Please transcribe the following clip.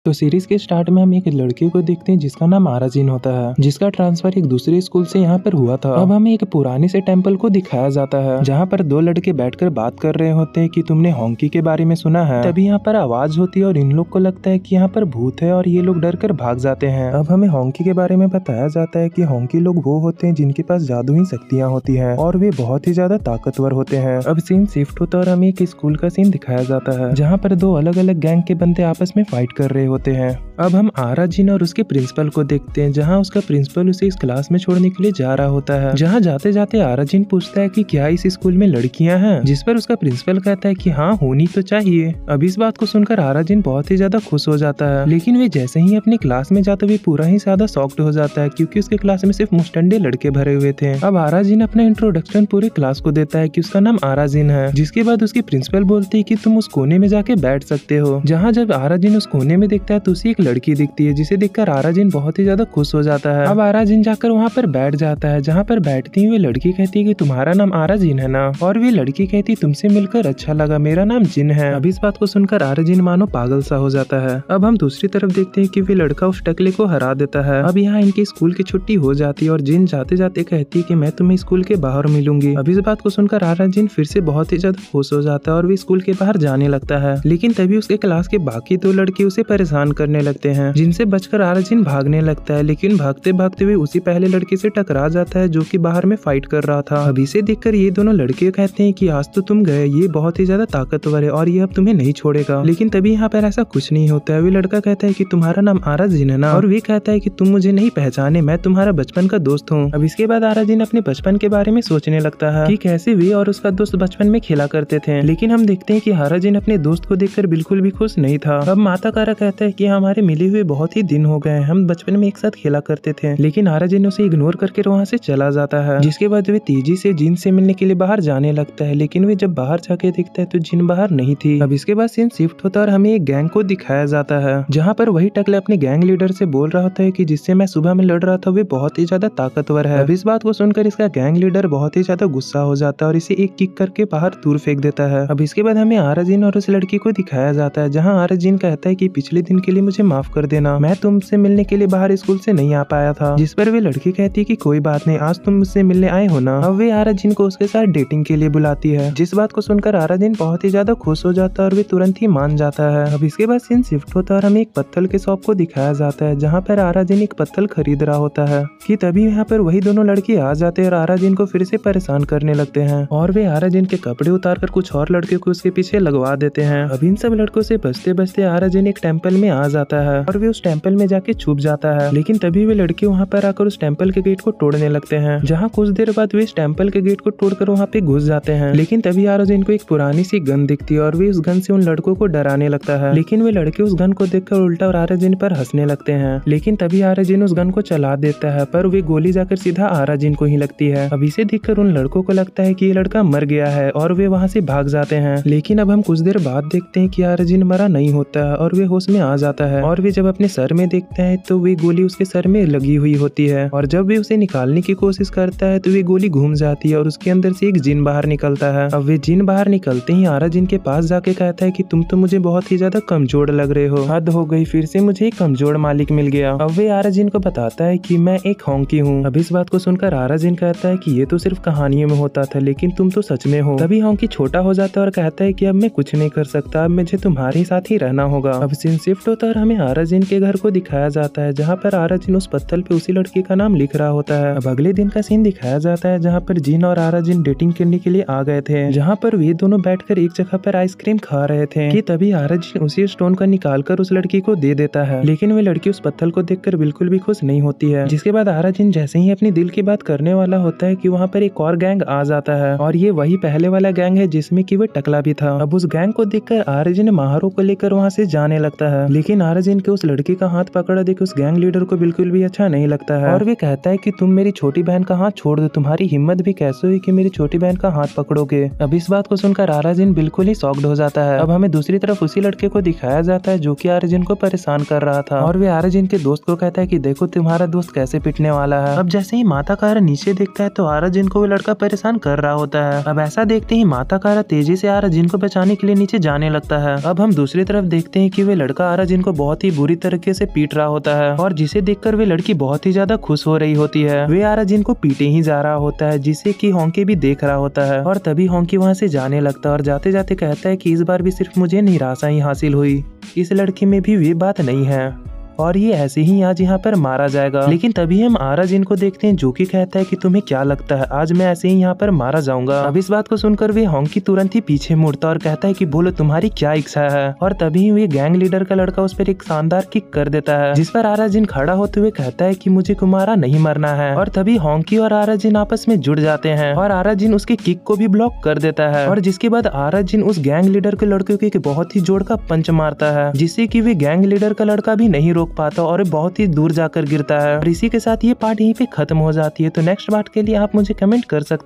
तो सीरीज के स्टार्ट में हम एक लड़के को देखते हैं जिसका नाम आराजिन होता है, जिसका ट्रांसफर एक दूसरे स्कूल से यहाँ पर हुआ था। अब हमें एक पुराने से टेम्पल को दिखाया जाता है जहाँ पर दो लड़के बैठकर बात कर रहे होते हैं कि तुमने हॉन्की के बारे में सुना है। तभी यहाँ पर आवाज होती है और इन लोग को लगता है कि यहाँ पर भूत है और ये लोग डर कर भाग जाते हैं। अब हमें हॉन्की के बारे में बताया जाता है कि हॉन्की लोग वो होते हैं जिनके पास जादुई शक्तियाँ होती है और वे बहुत ही ज्यादा ताकतवर होते हैं। अब सीन शिफ्ट होता है और हमें एक स्कूल का सीन दिखाया जाता है जहाँ पर दो अलग अलग गैंग के बंदे आपस में फाइट कर रहे होते हैं। अब हम आराजिन और उसके प्रिंसिपल को देखते हैं जहां उसका प्रिंसिपल उसे इस क्लास में छोड़ने के लिए जा रहा होता है। जहां जाते जाते आराजिन पूछता है कि क्या इस स्कूल में लड़कियां हैं, जिस पर उसका प्रिंसिपल कहता है कि हाँ होनी तो चाहिए। अब इस बात को सुनकर आराजिन बहुत ही ज्यादा खुश हो जाता है, लेकिन वे जैसे ही अपने क्लास में जाते हुए पूरा ही ज्यादा शॉक्ड हो जाता है क्योंकि उसके क्लास में सिर्फ मुस्टंडे लड़के भरे हुए थे। अब आराजिन अपना इंट्रोडक्शन पूरे क्लास को देता है कि उसका नाम आराजिन है, जिसके बाद उसकी प्रिंसिपल बोलती है कि तुम उस कोने में जाके बैठ सकते हो। जहाँ जब आराजिन उस कोने में देखता है तो उसे एक लड़की दिखती है जिसे देखकर आराजिन बहुत ही ज्यादा खुश हो जाता है। अब आराजिन जाकर वहाँ पर बैठ जाता है, जहाँ पर बैठती हुई लड़की कहती है कि तुम्हारा नाम आराजिन है ना, और वे लड़की कहती है तुमसे मिलकर अच्छा लगा, मेरा नाम जिन है। अब इस बात को सुनकर आराजिन मानो पागल सा हो जाता है। अब हम दूसरी तरफ देखते हैं कि वे लड़का उस टकले को हरा देता है। अब यहाँ इनकी स्कूल की छुट्टी हो जाती है और जिन जाते जाते कहती है कि मैं तुम्हें स्कूल के बाहर मिलूंगी। अब इस बात को सुनकर आराजिन फिर से बहुत ही ज्यादा खुश हो जाता है और वे स्कूल के बाहर जाने लगता है, लेकिन तभी उसके क्लास के बाकी दो लड़के उसे परेशान करने लगते हैं, जिनसे बचकर आराजिन भागने लगता है। लेकिन भागते भागते हुए उसी पहले लड़के से टकरा जाता है जो कि बाहर में फाइट कर रहा था। अब इसे देखकर ये दोनों लड़के कहते हैं कि आज तो तुम गए, ये बहुत ही ज्यादा ताकतवर है और ये अब तुम्हें नहीं छोड़ेगा। लेकिन तभी यहाँ पर ऐसा कुछ नहीं होता है। वे लड़का कहता है कि तुम्हारा नाम आराजिन है ना, और वे कहता है कि तुम मुझे नहीं पहचाने, मैं तुम्हारा बचपन का दोस्त हूँ। अब इसके बाद आराजिन अपने बचपन के बारे में सोचने लगता है कि कैसे वे और उसका दोस्त बचपन में खेला करते थे। लेकिन हम देखते हैं कि आराजिन अपने दोस्त को देखकर बिल्कुल भी खुश नहीं था। अब माता कारा कहता है कि हमारे मिले हुए बहुत ही दिन हो गए, हम बचपन में एक साथ खेला करते थे। लेकिन आराजिन उसे इग्नोर करके वहाँ से चला जाता है, जिसके बाद वे तेजी से जिन से मिलने के लिए बाहर जाने लगता है। लेकिन वे जब बाहर जाके देखता है तो जिन बाहर नहीं थी। अब इसके बाद सीन शिफ्ट होता है और हमें एक गैंग को दिखाया जाता है जहाँ पर वही टकले अपने गैंग लीडर से बोल रहा होता है कि जिससे मैं सुबह में लड़ रहा था वे बहुत ही ज्यादा ताकतवर है। अब इस बात को सुनकर इसका गैंग लीडर बहुत ही ज्यादा गुस्सा हो जाता है और इसे एक किक करके बाहर दूर फेंक देता है। अब इसके बाद हमें आराजिन और उस लड़की को दिखाया जाता है जहाँ आराजिन कहता है कि पिछले दिन के लिए मुझे माफ कर देना, मैं तुमसे मिलने के लिए बाहर स्कूल से नहीं आ पाया था। जिस पर वे लड़की कहती है कि कोई बात नहीं, आज तुम मुझसे मिलने आए हो ना। अब वे आराजिन को उसके साथ डेटिंग के लिए बुलाती है, जिस बात को सुनकर आराजिन बहुत ही ज्यादा खुश हो जाता है और वे तुरंत ही मान जाता है। अब इसके बाद सीन शिफ्ट होता है और हमें एक पत्थर के शॉप को दिखाया जाता है जहाँ पर आराजिन एक पत्थर खरीद रहा होता है कि तभी यहाँ पर वही दोनों लड़के आ जाते हैं और आराजिन को फिर से परेशान करने लगते हैं और वे आराजिन के कपड़े उतार कर कुछ और लड़के को उसके पीछे लगवा देते हैं। अब इन सब लड़कों से बचते बचते आराजिन एक टेम्पल में आ जाता है और वे उस टेम्पल में जाके छुप जाता है। लेकिन तभी वे लड़के वहाँ पर आकर उस टेम्पल के गेट को तोड़ने लगते हैं, जहाँ कुछ देर बाद वे इस टेम्पल के गेट को तोड़कर वहाँ पे घुस जाते हैं। लेकिन तभी आराजिन को एक पुरानी सी गन दिखती है और वे उस गन से उन लड़कों को डराने लगता है। लेकिन वे लड़के उस गन को देखकर उल्टा और आराजिन पर हंसने लगते हैं। लेकिन तभी आराजिन उस गन को चला देता है, पर वे गोली जाकर सीधा आराजिन को ही लगती है। अब इसे देखकर उन लड़कों को लगता है कि ये लड़का मर गया है और वे वहाँ से भाग जाते हैं। लेकिन अब हम कुछ देर बाद देखते हैं कि आराजिन मरा नहीं होता है और वे होश में आ जाता है और वे जब अपने सर में देखते हैं तो वे गोली उसके सर में लगी हुई होती है और जब वे उसे निकालने की कोशिश करता है तो वे गोली घूम जाती है और उसके अंदर से एक जिन बाहर निकलता है। अब वे जिन बाहर निकलते ही आराजिन के पास जाके कहता है कि तुम तो मुझे बहुत ही ज्यादा कमजोर लग रहे हो, हद हो गई, फिर से मुझे एक कमजोर मालिक मिल गया। अब वे आराजिन को बताता है कि मैं एक हॉन्की हूँ। अब इस बात को सुनकर आराजिन कहता है कि ये तो सिर्फ कहानियों में होता था, लेकिन तुम तो सच में हो। तभी हॉन्की छोटा हो जाता है और कहता है कि अब मैं कुछ नहीं कर सकता, अब मुझे तुम्हारे साथ ही रहना होगा। अब सीन शिफ्ट होता है और हमें आराजिन के घर को दिखाया जाता है जहाँ पर आराजिन उस पत्थर पे उसी लड़की का नाम लिख रहा होता है। अब अगले दिन का सीन दिखाया जाता है जहाँ पर जिन और आराजिन डेटिंग करने के लिए आ गए थे, जहाँ पर वे दोनों बैठकर एक जगह पर आइसक्रीम खा रहे थे कि तभी आराजिन उसी स्टोन का निकालकर उस लड़की को दे देता है। लेकिन वे लड़की उस पत्थर को देखकर बिल्कुल भी खुश नहीं होती है। जिसके बाद आराजिन जैसे ही अपनी दिल की बात करने वाला होता है कि वहाँ पर एक और गैंग आ जाता है और ये वही पहले वाला गैंग है जिसमें कि वो टकला भी था। अब उस गैंग को देखकर आराजिन महारो को लेकर वहाँ से जाने लगता है, लेकिन आराजिन के उस लड़की का हाथ पकड़ा देख उस गैंग लीडर को बिल्कुल भी अच्छा नहीं लगता है और वे कहता है कि तुम मेरी छोटी बहन का हाथ छोड़ दो, तुम्हारी हिम्मत भी कैसे हुई कि मेरी छोटी बहन का हाथ पकड़ोगे। अब इस बात को सुनकर आराजिन बिल्कुल ही शॉक्ड हो जाता है। अब हमें दूसरी तरफ उसी लड़के को दिखाया जाता है जो कि आराजिन को परेशान कर रहा था और वे आराजिन के दोस्त को कहता है कि देखो तुम्हारा दोस्त कैसे पिटने वाला है। अब जैसे ही माता कारा नीचे देखता है तो आराजिन को वो लड़का परेशान कर रहा होता है। अब ऐसा देखते ही माता कारा तेजी से आराजिन को बचाने के लिए नीचे जाने लगता है। अब हम दूसरी तरफ देखते हैं कि वे लड़का आराजिन को बहुत ही बुरी तरीके से पीट रहा होता है और जिसे देखकर वे लड़की बहुत ही ज्यादा खुश हो रही होती है। वे आराजिन को पीटे ही जा रहा होता है जिसे कि होंकी भी देख रहा होता है और तभी होंकी वहाँ से जाने लगता है और जाते जाते कहता है कि इस बार भी सिर्फ मुझे निराशा ही हासिल हुई, इस लड़की में भी वे बात नहीं है और ये ऐसे ही आज यहाँ पर मारा जाएगा। लेकिन तभी हम आराजिन को देखते हैं जो कि कहता है कि तुम्हें क्या लगता है आज मैं ऐसे ही यहाँ पर मारा जाऊंगा। अब इस बात को सुनकर वे होंकी तुरंत ही पीछे मुड़ता और कहता है कि बोलो तुम्हारी क्या इच्छा है। और तभी वे गैंग लीडर का लड़का उस पर एक शानदार किक कर देता है जिस पर आराजिन खड़ा होते हुए कहता है कि मुझे तुम्हारा नहीं मरना है। और तभी होंकी और आराजिन आपस में जुड़ जाते हैं और आराजिन उसके किक को भी ब्लॉक कर देता है और जिसके बाद आराजिन उस गैंग लीडर के लड़के को एक बहुत ही जोर का पंच मारता है जिससे कि वे गैंग लीडर का लड़का भी नहीं रोक पाता और बहुत ही दूर जाकर गिरता है। और इसी के साथ ये पार्ट यहीं पे खत्म हो जाती है। तो नेक्स्ट पार्ट के लिए आप मुझे कमेंट कर सकते हैं।